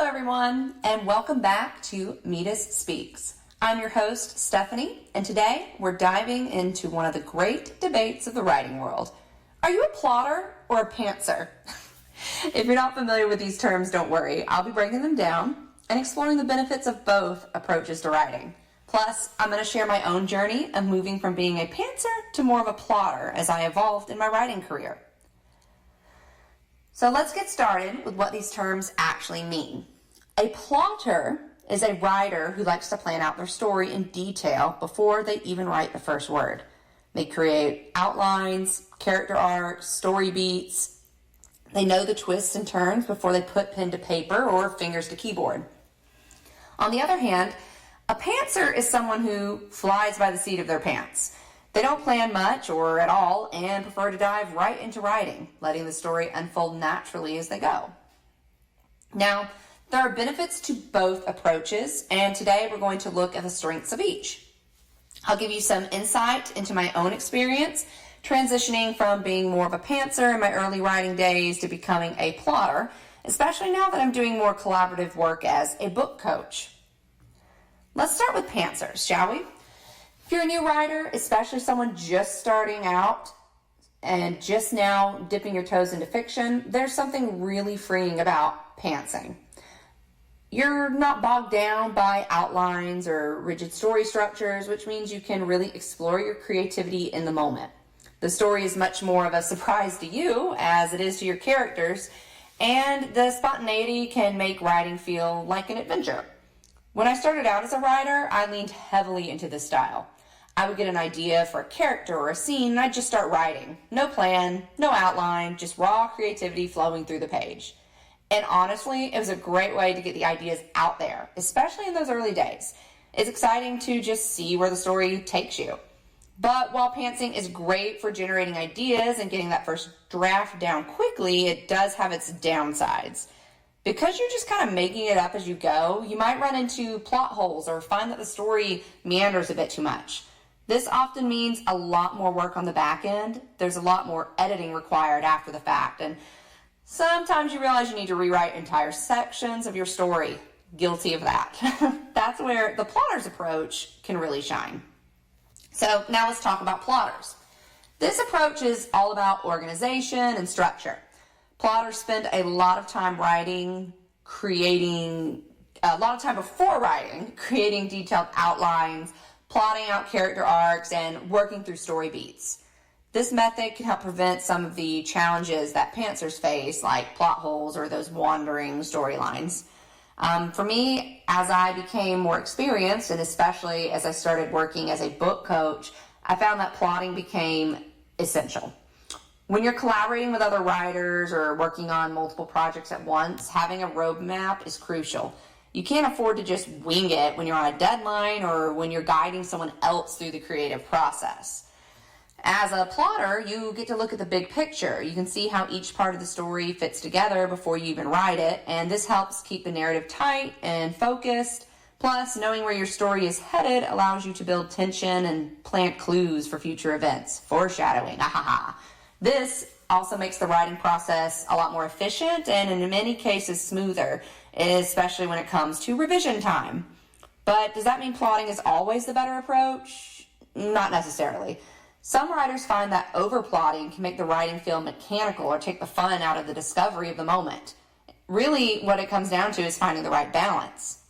Hello everyone, and welcome back to Meet Us Speaks. I'm your host, Stephanie, and today we're diving into one of the great debates of the writing world. Are you a plotter or a pantser? If you're not familiar with these terms, don't worry. I'll be breaking them down and exploring the benefits of both approaches to writing. Plus, I'm going to share my own journey of moving from being a pantser to more of a plotter as I evolved in my writing career. So let's get started with what these terms actually mean. A plotter is a writer who likes to plan out their story in detail before they even write the first word. They create outlines, character arcs, story beats. They know the twists and turns before they put pen to paper or fingers to keyboard. On the other hand, a pantser is someone who flies by the seat of their pants. They don't plan much or at all and prefer to dive right into writing, letting the story unfold naturally as they go. Now, there are benefits to both approaches, and today we're going to look at the strengths of each. I'll give you some insight into my own experience, transitioning from being more of a pantser in my early writing days to becoming a plotter, especially now that I'm doing more collaborative work as a book coach. Let's start with pantsers, shall we? If you're a new writer, especially someone just starting out and just now dipping your toes into fiction, there's something really freeing about pantsing. You're not bogged down by outlines or rigid story structures, which means you can really explore your creativity in the moment. The story is much more of a surprise to you as it is to your characters, and the spontaneity can make writing feel like an adventure. When I started out as a writer, I leaned heavily into this style. I would get an idea for a character or a scene, and I'd just start writing. No plan, no outline, just raw creativity flowing through the page. And honestly, it was a great way to get the ideas out there, especially in those early days. It's exciting to just see where the story takes you. But while pantsing is great for generating ideas and getting that first draft down quickly, it does have its downsides. Because you're just kind of making it up as you go, you might run into plot holes or find that the story meanders a bit too much. This often means a lot more work on the back end. There's a lot more editing required after the fact, and sometimes you realize you need to rewrite entire sections of your story. Guilty of that. That's where the plotter's approach can really shine. So now let's talk about plotters. This approach is all about organization and structure. Plotters spend a lot of time before writing, creating detailed outlines, plotting out character arcs, and working through story beats. This method can help prevent some of the challenges that pantsers face, like plot holes or those wandering storylines. For me, as I became more experienced, and especially as I started working as a book coach, I found that plotting became essential. When you're collaborating with other writers or working on multiple projects at once, having a roadmap is crucial. You can't afford to just wing it when you're on a deadline or when you're guiding someone else through the creative process. As a plotter, you get to look at the big picture. You can see how each part of the story fits together before you even write it, and this helps keep the narrative tight and focused. Plus, knowing where your story is headed allows you to build tension and plant clues for future events. Foreshadowing, ahaha. This also makes the writing process a lot more efficient and in many cases smoother, especially when it comes to revision time. But does that mean plotting is always the better approach? Not necessarily. Some writers find that over-plotting can make the writing feel mechanical or take the fun out of the discovery of the moment. Really, what it comes down to is finding the right balance.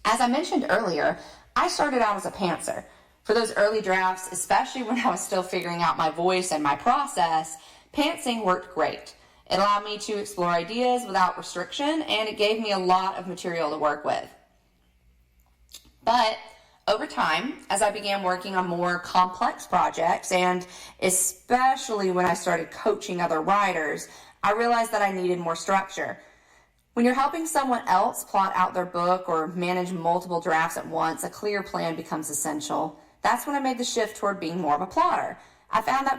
As I mentioned earlier, I started out as a pantser. For those early drafts, especially when I was still figuring out my voice and my process, pantsing worked great. It allowed me to explore ideas without restriction, and it gave me a lot of material to work with. But over time, as I began working on more complex projects, and especially when I started coaching other writers, I realized that I needed more structure. When you're helping someone else plot out their book or manage multiple drafts at once, a clear plan becomes essential. That's when I made the shift toward being more of a plotter. I found that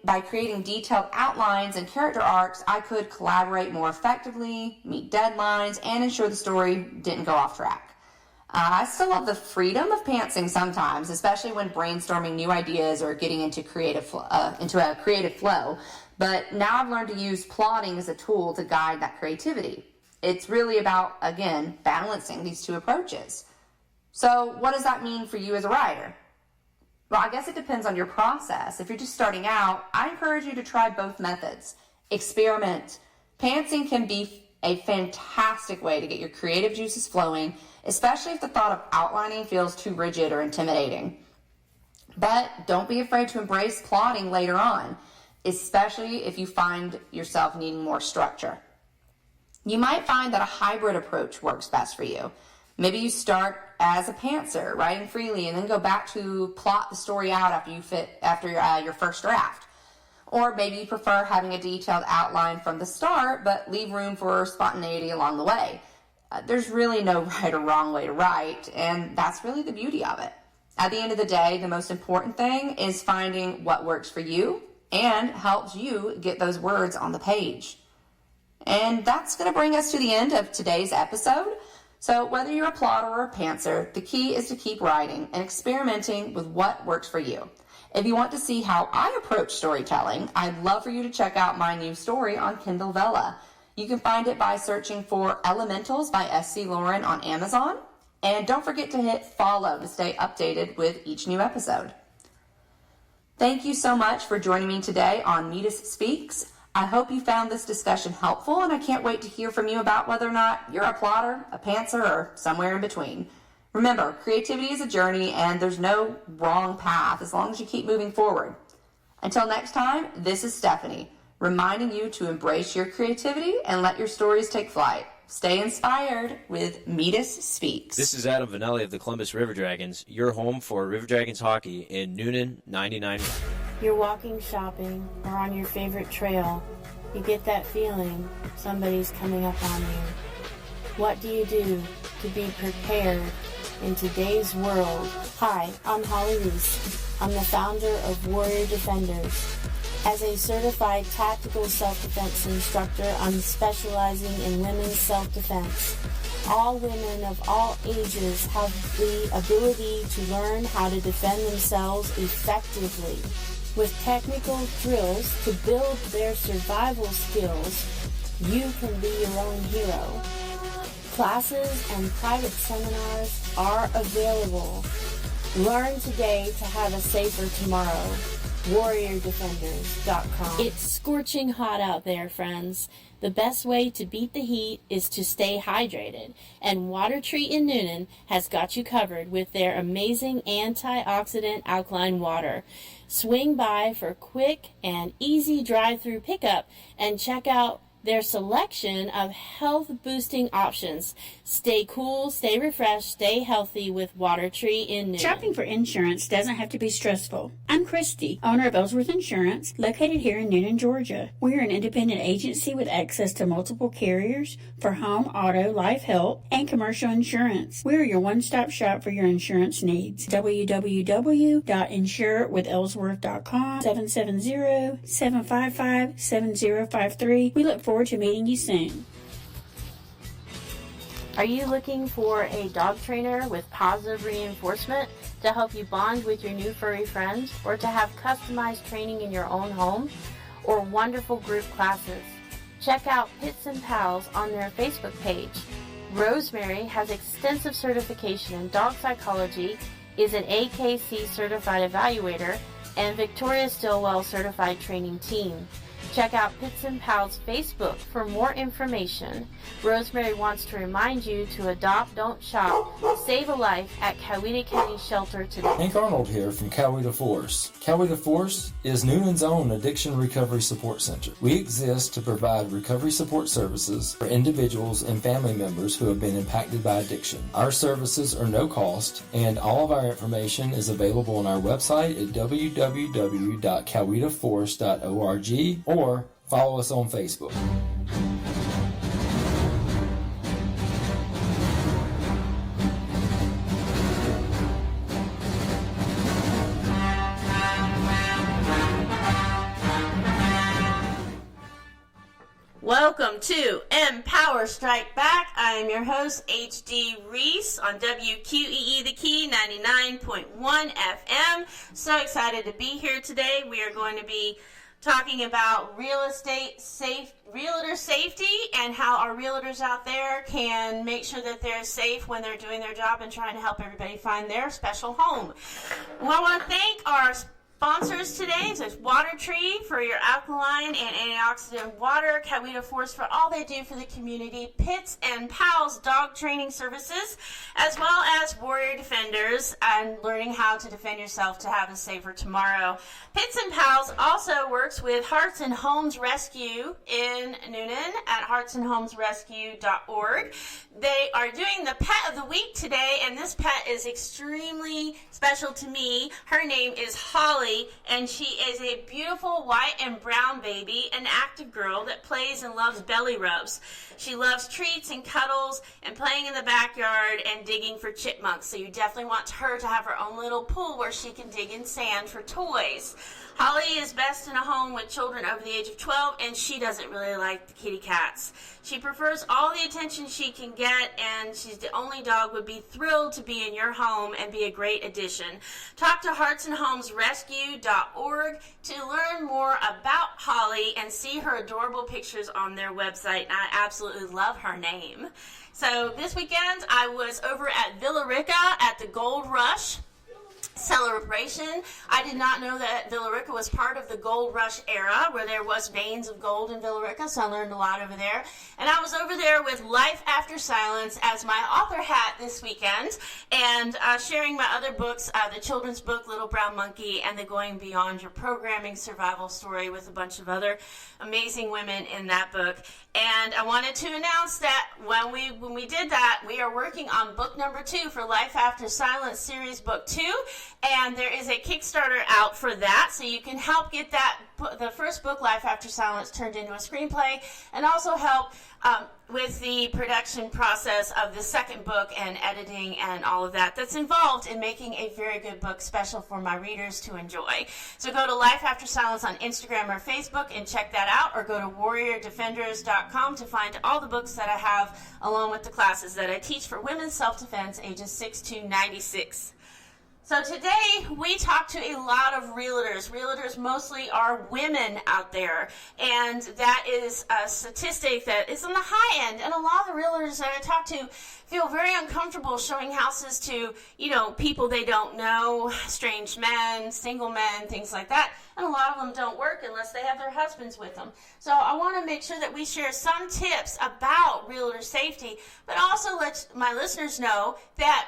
by creating detailed outlines and character arcs, I could collaborate more effectively, meet deadlines, and ensure the story didn't go off track. I still love the freedom of pantsing sometimes, especially when brainstorming new ideas or getting into a creative flow. But now I've learned to use plotting as a tool to guide that creativity. it's really about, again, balancing these two approaches. So what does that mean for you as a writer? Well, I guess it depends on your process. If you're just starting out, I encourage you to try both methods. Experiment. Pantsing can be a fantastic way to get your creative juices flowing, especially if the thought of outlining feels too rigid or intimidating. But don't be afraid to embrace plotting later on, especially if you find yourself needing more structure. You might find that a hybrid approach works best for you. Maybe you start as a pantser, writing freely, and then go back to plot the story out after your first draft. Or maybe you prefer having a detailed outline from the start, but leave room for spontaneity along the way. There's really no right or wrong way to write, and that's really the beauty of it. At the end of the day, the most important thing is finding what works for you and helps you get those words on the page. And that's going to bring us to the end of today's episode. So whether you're a plotter or a pantser, the key is to keep writing and experimenting with what works for you. If you want to see how I approach storytelling, I'd love for you to check out my new story on Kindle Vella. You can find it by searching for Elementals by S.C. Lauren on Amazon. And don't forget to hit follow to stay updated with each new episode. Thank you so much for joining me today on Metis Speaks. I hope you found this discussion helpful, and I can't wait to hear from you about whether or not you're a plotter, a pantser, or somewhere in between. Remember, creativity is a journey, and there's no wrong path as long as you keep moving forward. Until next time, this is Stephanie, reminding you to embrace your creativity and let your stories take flight. Stay inspired with Metis Speaks. This is Adam Vanelli of the Columbus River Dragons, your home for River Dragons hockey in Noonan 99. You're walking, shopping, or on your favorite trail. You get that feeling somebody's coming up on you. What do you do to be prepared in today's world? Hi, I'm Holly Reese. I'm the founder of Warrior Defenders. As a certified tactical self-defense instructor, I'm specializing in women's self-defense. All women of all ages have the ability to learn how to defend themselves effectively. With technical drills to build their survival skills, you can be your own hero. Classes and private seminars are available. Learn today to have a safer tomorrow. WarriorDefenders.com. It's scorching hot out there, friends. The best way to beat the heat is to stay hydrated, and Water Treat in Noonan has got you covered with their amazing antioxidant alkaline water. Swing by for quick and easy drive-through pickup and check out their selection of health-boosting options. Stay cool, stay refreshed, stay healthy with Water Tree in Noonan. Shopping for insurance doesn't have to be stressful. I'm Christy, owner of Ellsworth Insurance, located here in Noonan, Georgia. We're an independent agency with access to multiple carriers for home, auto, life, health, and commercial insurance. We're your one-stop shop for your insurance needs. www.insurewithellsworth.com 770-755-7053. We look forward to meeting you soon. Are you looking for a dog trainer with positive reinforcement to help you bond with your new furry friends, or to have customized training in your own home, or wonderful group classes? Check out Pits and Pals on their Facebook page. Rosemary has extensive certification in dog psychology, is an AKC certified evaluator, and Victoria Stillwell certified training team. Check out Pits and Pals Facebook for more information. Rosemary wants to remind you to adopt, don't shop, save a life at Coweta County Shelter today. Hank Arnold here from Coweta Force. Coweta Force is Noonan's own addiction recovery support center. We exist to provide recovery support services for individuals and family members who have been impacted by addiction. Our services are no cost, and all of our information is available on our website at www.cowetaforce.org or follow us on Facebook. Welcome to Empower Strike Back. I am your host, H.D. Reese, on WQEE The Key 99.1 FM. So excited to be here today. We are going to be talking about realtor safety and how our realtors out there can make sure that they're safe when they're doing their job and trying to help everybody find their special home. Well, I want to thank our sponsors today. So it's Water Tree for your alkaline and antioxidant water, Coweta Forest for all they do for the community, Pitts and Pals dog training services, as well as Warrior Defenders and learning how to defend yourself to have a safer tomorrow. Pitts and Pals also works with Hearts and Homes Rescue in Noonan at heartsandhomesrescue.org. They are doing the Pet of the Week today, and this pet is extremely special to me. Her name is Holly, and she is a beautiful white and brown baby, an active girl that plays and loves belly rubs. She loves treats and cuddles and playing in the backyard and digging for chipmunks. So you definitely want her to have her own little pool where she can dig in sand for toys. Holly is best in a home with children over the age of 12, and she doesn't really like the kitty cats. She prefers all the attention she can get, and she's the only dog would be thrilled to be in your home and be a great addition. Talk to heartsandhomesrescue.org to learn more about Holly and see her adorable pictures on their website. And I absolutely love her name. So this weekend I was over at Villa Rica at the Gold Rush celebration. I did not know that Villa Rica was part of the Gold Rush era where there was veins of gold in Villa Rica, so I learned a lot over there. And I was over there with Life After Silence as my author hat this weekend, and sharing my other books, the children's book Little Brown Monkey and the Going Beyond Your Programming survival story with a bunch of other amazing women in that book. And I wanted to announce that when we did that, we are working on book number 2 for Life After Silence series book 2. And there is a Kickstarter out for that, so you can help get that the first book, Life After Silence, turned into a screenplay, and also help with the production process of the second book and editing and all of that that's involved in making a very good book special for my readers to enjoy. So go to Life After Silence on Instagram or Facebook and check that out, or go to warriordefenders.com to find all the books that I have along with the classes that I teach for women's self-defense ages 6 to 96. So today we talk to a lot of realtors. Realtors mostly are women out there, and that is a statistic that is on the high end. And a lot of the realtors that I talk to feel very uncomfortable showing houses to, people they don't know, strange men, single men, things like that. And a lot of them don't work unless they have their husbands with them. So I want to make sure that we share some tips about realtor safety, but also let my listeners know that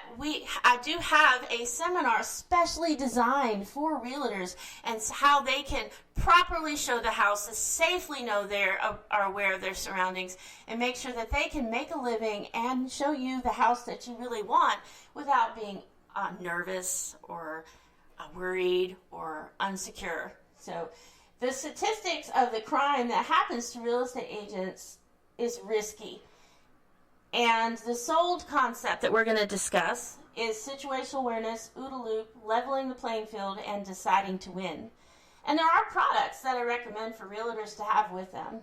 I do have a seminar specially designed for realtors and how they can properly show the houses, safely know they are aware of their surroundings, and make sure that they can make a living and show you the house that you really want without being nervous or worried or unsecure. So the statistics of the crime that happens to real estate agents is risky. And the SOLD concept that we're going to discuss is situational awareness, OODA loop, leveling the playing field, and deciding to win. And there are products that I recommend for realtors to have with them.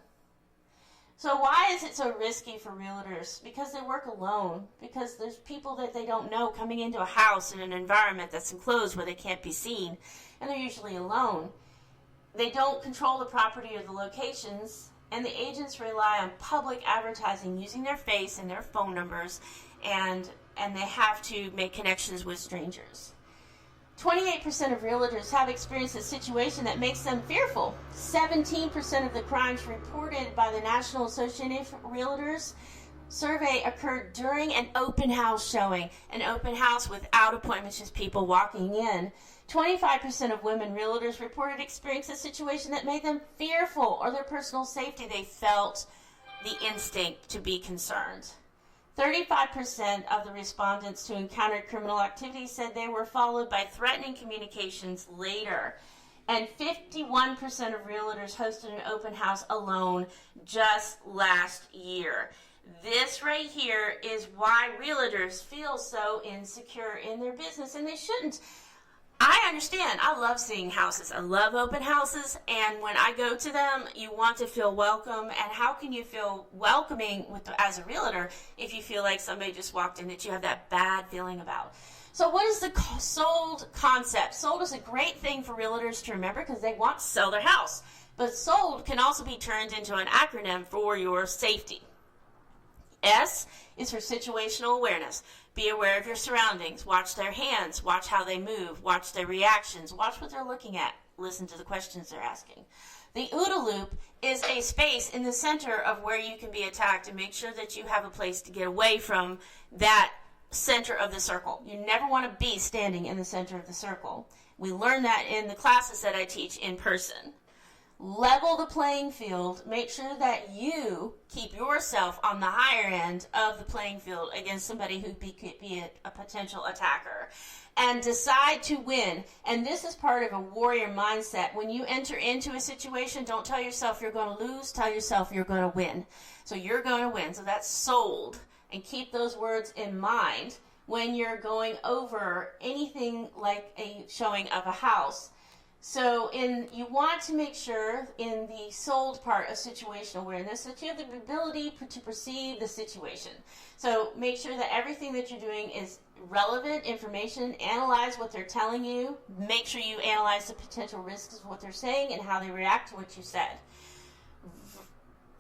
So why is it so risky for realtors? Because they work alone. Because there's people that they don't know coming into a house in an environment that's enclosed where they can't be seen. And they're usually alone. They don't control the property or the locations. And the agents rely on public advertising using their face and their phone numbers. And they have to make connections with strangers. 28% of realtors have experienced a situation that makes them fearful. 17% of the crimes reported by the National Association of Realtors survey occurred during an open house showing. An open house without appointments, just people walking in. 25% of women realtors reported experiencing a situation that made them fearful or their personal safety. They felt the instinct to be concerned. 35% of the respondents who encountered criminal activity said they were followed by threatening communications later. And 51% of realtors hosted an open house alone just last year. This right here is why realtors feel so insecure in their business, and they shouldn't. I understand. I love seeing houses. I love open houses, and when I go to them, you want to feel welcome. And how can you feel welcoming as a realtor if you feel like somebody just walked in that you have that bad feeling about? So what is the SOLD concept? SOLD is a great thing for realtors to remember because they want to sell their house. But SOLD can also be turned into an acronym for your safety. S is for situational awareness. Be aware of your surroundings. Watch their hands. Watch how they move. Watch their reactions. Watch what they're looking at. Listen to the questions they're asking. The OODA loop is a space in the center of where you can be attacked, and make sure that you have a place to get away from that center of the circle. You never want to be standing in the center of the circle. We learn that in the classes that I teach in person. Level the playing field. Make sure that you keep yourself on the higher end of the playing field against somebody who could be a potential attacker. And decide to win. And this is part of a warrior mindset. When you enter into a situation, don't tell yourself you're going to lose. Tell yourself you're going to win. So you're going to win. So that's SOLD. And keep those words in mind when you're going over anything like a showing of a house. So you want to make sure in the SOLD part of situational awareness that you have the ability to perceive the situation. So make sure that everything that you're doing is relevant information. Analyze what they're telling you. Make sure you analyze the potential risks of what they're saying and how they react to what you said.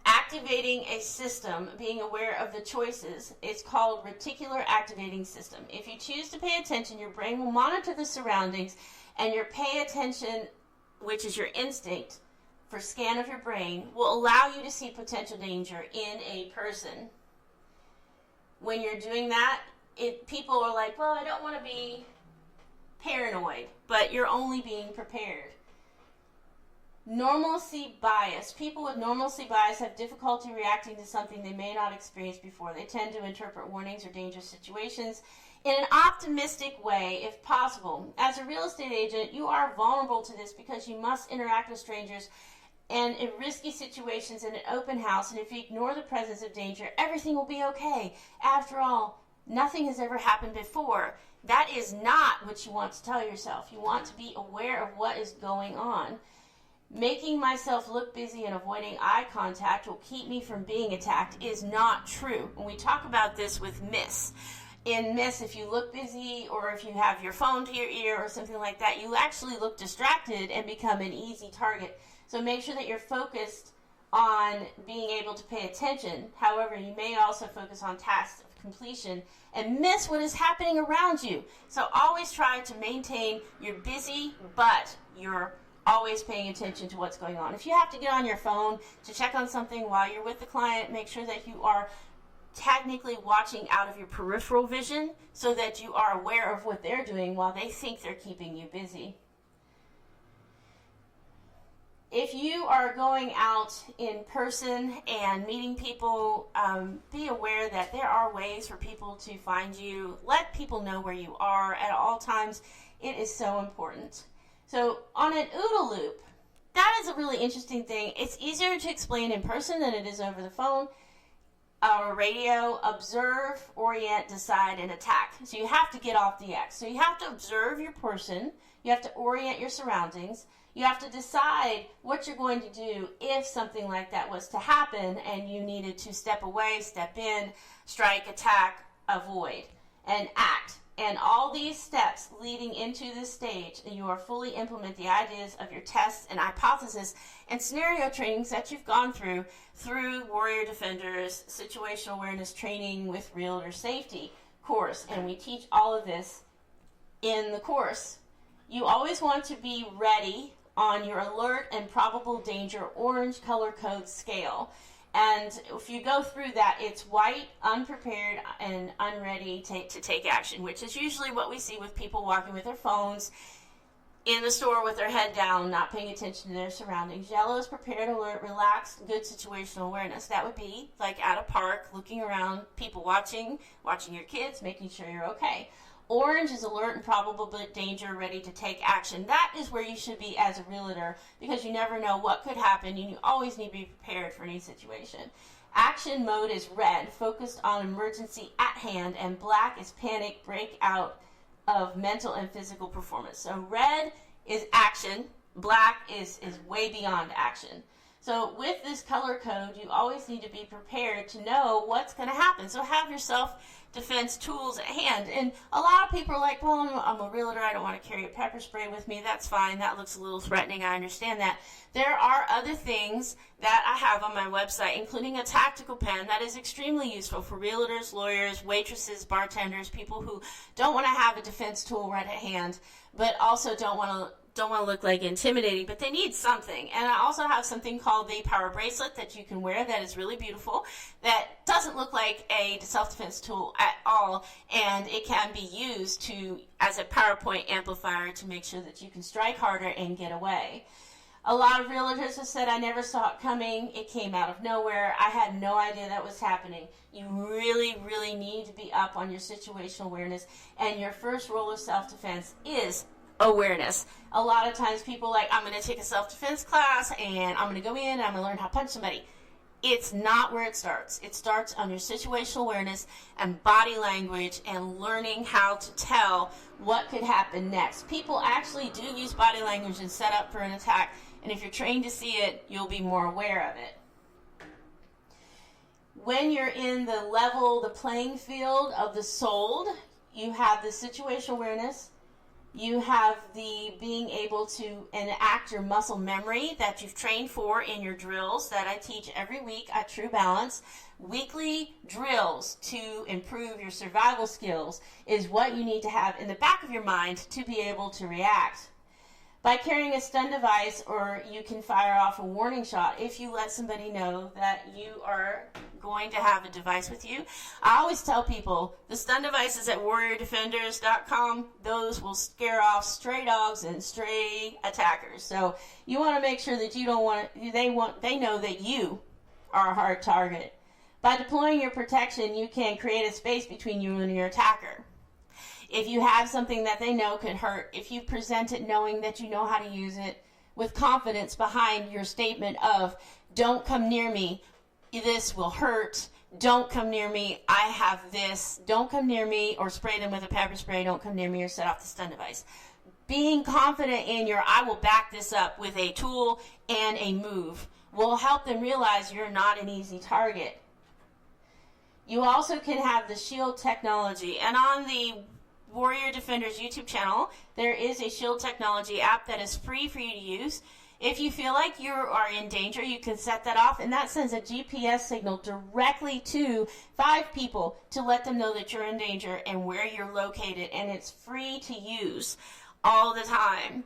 Activating a system, being aware of the choices, is called reticular activating system. If you choose to pay attention, your brain will monitor the surroundings, and your pay attention, which is your instinct for scan of your brain, will allow you to see potential danger in a person. When you're doing that, people are like, well, I don't want to be paranoid, but you're only being prepared. Normalcy bias. People with normalcy bias have difficulty reacting to something they may not experience before. They tend to interpret warnings or dangerous situations in an optimistic way, if possible. As a real estate agent, you are vulnerable to this because you must interact with strangers and in risky situations in an open house, and if you ignore the presence of danger, everything will be okay. After all, nothing has ever happened before. That is not what you want to tell yourself. You want to be aware of what is going on. Making myself look busy and avoiding eye contact will keep me from being attacked is not true. And we talk about this with MISS. In MISS, if you look busy or if you have your phone to your ear or something like that, you actually look distracted and become an easy target. So make sure that you're focused on being able to pay attention. However, you may also focus on tasks of completion and miss what is happening around you. So always try to maintain you're busy, but you're always paying attention to what's going on. If you have to get on your phone to check on something while you're with the client, make sure that you are technically watching out of your peripheral vision so that you are aware of what they're doing while they think they're keeping you busy. If you are going out in person and meeting people, be aware that there are ways for people to find you. Let people know where you are at all times. It is so important. So on an OODA loop, that is a really interesting thing. It's easier to explain in person than it is over the phone or radio. Observe, orient, decide, and attack. So you have to get off the X. So you have to observe your person. You have to orient your surroundings. You have to decide what you're going to do if something like that was to happen and you needed to step away, step in, strike, attack, avoid, and act. And all these steps leading into this stage, you are fully implement the ideas of your tests and hypothesis and scenario trainings that you've gone through Warrior Defenders Situational Awareness Training with Realtor Safety course. And we teach all of this in the course. You always want to be ready on your alert and probable danger orange color code scale. And if you go through that, it's white, unprepared, and unready to take action, which is usually what we see with people walking with their phones in the store with their head down, not paying attention to their surroundings. Yellow is prepared, alert, relaxed, good situational awareness. That would be like at a park, looking around, people watching your kids, making sure you're okay. Orange is alert and probable danger, ready to take action. That is where you should be as a realtor because you never know what could happen and you always need to be prepared for any situation. Action mode is red, focused on emergency at hand, and black is panic, breakout of mental and physical performance. So red is action, black is way beyond action. So with this color code, you always need to be prepared to know what's going to happen. So have your self-defense tools at hand. And a lot of people are like, well, I'm a realtor. I don't want to carry a pepper spray with me. That's fine. That looks a little threatening. I understand that. There are other things that I have on my website, including a tactical pen that is extremely useful for realtors, lawyers, waitresses, bartenders, people who don't want to have a defense tool right at hand, but also don't want to look like intimidating, but they need something. And I also have something called the power bracelet that you can wear that is really beautiful, that doesn't look like a self-defense tool at all, and it can be used as a PowerPoint amplifier to make sure that you can strike harder and get away. A lot of realtors have said, I never saw it coming. It came out of nowhere. I had no idea that was happening. You really, really need to be up on your situational awareness, and your first rule of self-defense is awareness. A lot of times people are like, I'm going to take a self-defense class and I'm going to go in and I'm going to learn how to punch somebody. It's not where it starts. It starts on your situational awareness and body language and learning how to tell what could happen next. People actually do use body language and set up for an attack, and if you're trained to see it, you'll be more aware of it. When you're in the playing field of the sold, you have the situational awareness. You have the being able to enact your muscle memory that you've trained for in your drills that I teach every week at True Balance. Weekly drills to improve your survival skills is what you need to have in the back of your mind to be able to react. By carrying a stun device, or you can fire off a warning shot if you let somebody know that you are going to have a device with you. I always tell people the stun devices at warriordefenders.com, those will scare off stray dogs and stray attackers. So you want to make sure that they know that you are a hard target. By deploying your protection, you can create a space between you and your attacker. If you have something that they know could hurt, if you present it knowing that you know how to use it with confidence behind your statement of, don't come near me, this will hurt, don't come near me, I have this, don't come near me, or spray them with a pepper spray, don't come near me, or set off the stun device. Being confident in your, I will back this up with a tool and a move, will help them realize you're not an easy target. You also can have the shield technology, and on the Warrior Defenders YouTube channel, there is a shield technology app that is free for you to use. If you feel like you are in danger, you can set that off, and that sends a GPS signal directly to 5 people to let them know that you're in danger and where you're located, and it's free to use all the time.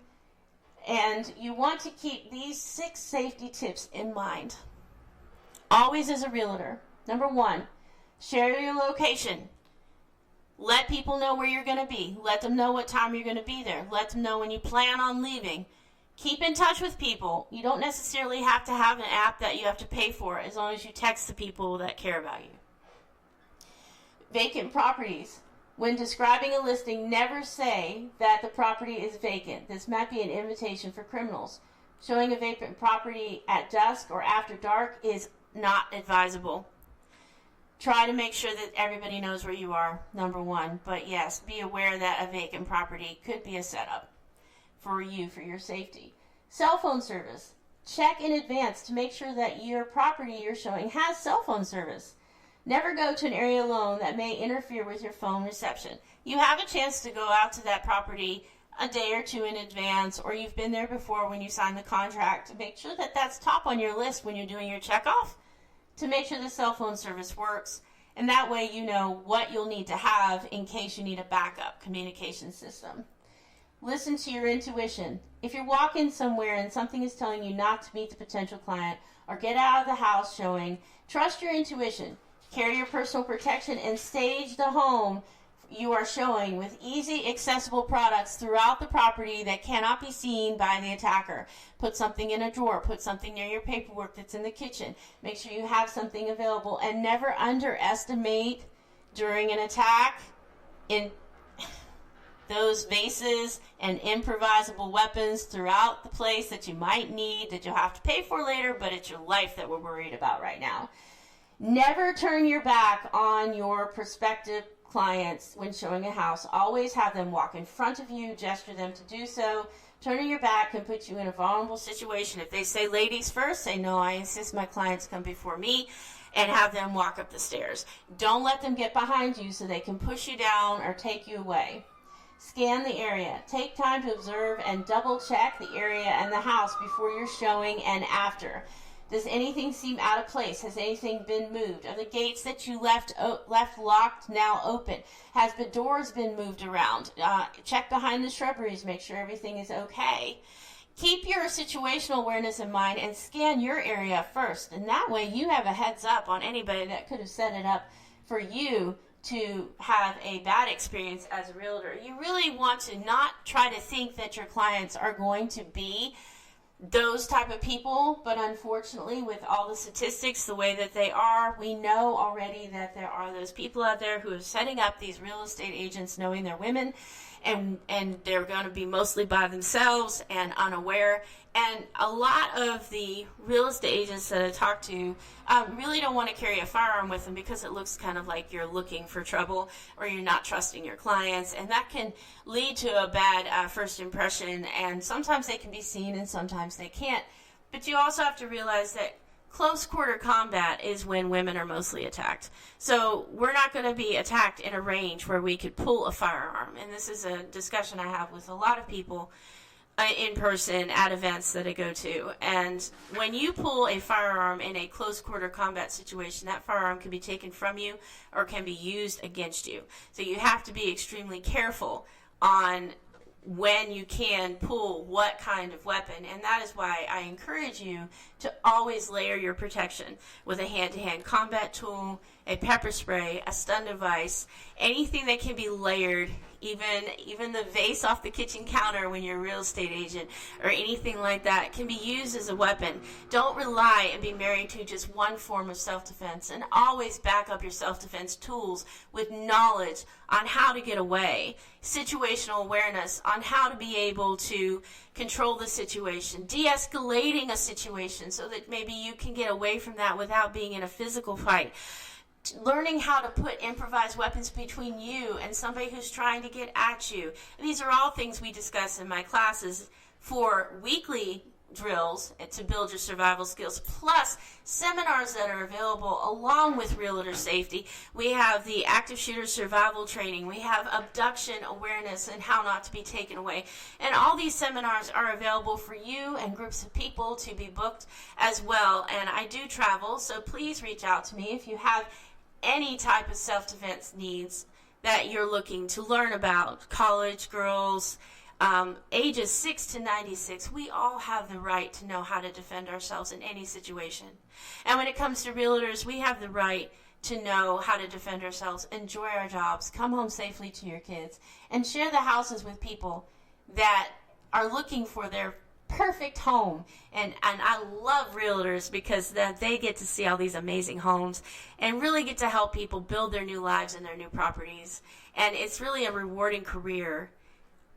And you want to keep these 6 safety tips in mind. Always as a realtor. Number 1, share your location. Let people know where you're going to be. Let them know what time you're going to be there. Let them know when you plan on leaving. Keep in touch with people. You don't necessarily have to have an app that you have to pay for, as long as you text the people that care about you. Vacant properties. When describing a listing, never say that the property is vacant. This might be an invitation for criminals. Showing a vacant property at dusk or after dark is not advisable. Try to make sure that everybody knows where you are, number 1. But yes, be aware that a vacant property could be a setup for you, for your safety. Cell phone service. Check in advance to make sure that your property you're showing has cell phone service. Never go to an area alone that may interfere with your phone reception. You have a chance to go out to that property a day or 2 in advance, or you've been there before when you sign the contract. Make sure that that's top on your list when you're doing your checkoff, to make sure the cell phone service works, and that way you know what you'll need to have in case you need a backup communication system. Listen to your intuition. If you're walking somewhere and something is telling you not to meet the potential client or get out of the house showing, trust your intuition. Carry your personal protection and stage the home you are showing with easy, accessible products throughout the property that cannot be seen by the attacker. Put something in a drawer. Put something near your paperwork that's in the kitchen. Make sure you have something available, and never underestimate during an attack in those vases and improvisable weapons throughout the place that you might need, that you'll have to pay for later, but it's your life that we're worried about right now. Never turn your back on your prospective clients when showing a house. Always have them walk in front of you, gesture them to do so. Turning your back can put you in a vulnerable situation. If they say ladies first, say no, I insist my clients come before me, and have them walk up the stairs. Don't let them get behind you so they can push you down or take you away. Scan the area. Take time to observe and double check the area and the house before you're showing and after. Does anything seem out of place? Has anything been moved? Are the gates that you left locked now open? Has the doors been moved around? Check behind the shrubberies. Make sure everything is okay. Keep your situational awareness in mind and scan your area first. And that way you have a heads up on anybody that could have set it up for you to have a bad experience as a realtor. You really want to not try to think that your clients are going to be those type of people, but unfortunately with all the statistics the way that they are, we know already that there are those people out there who are setting up these real estate agents knowing they're women, and they're going to be mostly by themselves and unaware. And a lot of the real estate agents that I talk to really don't want to carry a firearm with them because it looks kind of like you're looking for trouble or you're not trusting your clients, and that can lead to a bad first impression, and sometimes they can be seen and sometimes they can't. But you also have to realize that close quarter combat is when women are mostly attacked. So we're not going to be attacked in a range where we could pull a firearm, and this is a discussion I have with a lot of people in person at events that I go to. And when you pull a firearm in a close quarter combat situation, that firearm can be taken from you or can be used against you. So you have to be extremely careful on when you can pull what kind of weapon, and that is why I encourage you to always layer your protection with a hand-to-hand combat tool, a pepper spray, a stun device, anything that can be layered, even the vase off the kitchen counter when you're a real estate agent or anything like that can be used as a weapon. Don't rely and be married to just one form of self-defense, and always back up your self-defense tools with knowledge on how to get away, situational awareness on how to be able to control the situation, de-escalating a situation so that maybe you can get away from that without being in a physical fight. Learning how to put improvised weapons between you and somebody who's trying to get at you. These are all things we discuss in my classes for weekly drills to build your survival skills, plus seminars that are available along with Realtor Safety. We have the active shooter survival training. We have abduction awareness and how not to be taken away. And all these seminars are available for you and groups of people to be booked as well. And I do travel, so please reach out to me if you have any type of self-defense needs that you're looking to learn about. College girls, ages 6 to 96, we all have the right to know how to defend ourselves in any situation. And when it comes to realtors, we have the right to know how to defend ourselves, enjoy our jobs, come home safely to your kids, and share the houses with people that are looking for their perfect home. And I love realtors because they get to see all these amazing homes and really get to help people build their new lives and their new properties. And it's really a rewarding career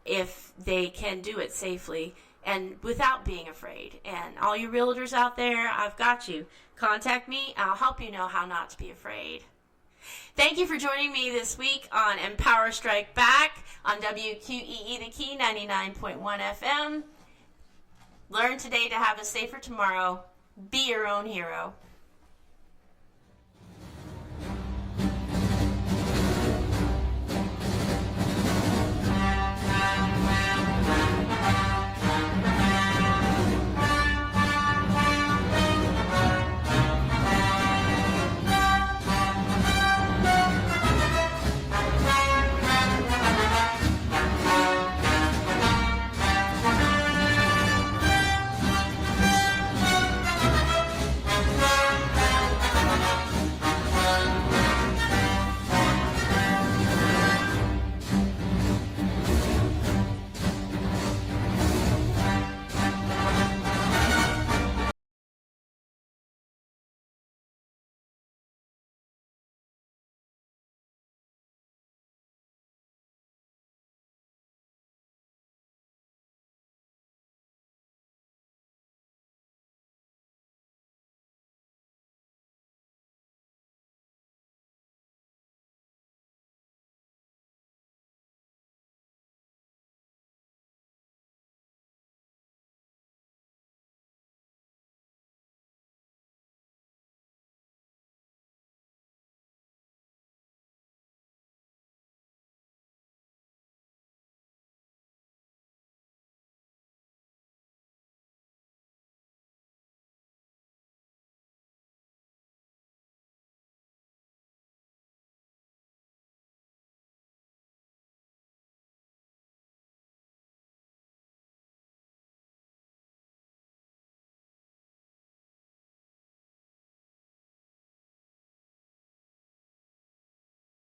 if they can do it safely and without being afraid. And all you realtors out there, I've got you. Contact me. I'll help you know how not to be afraid. Thank you for joining me this week on Empower Strike Back on WQEE The Key 99.1 FM. Learn today to have a safer tomorrow. Be your own hero.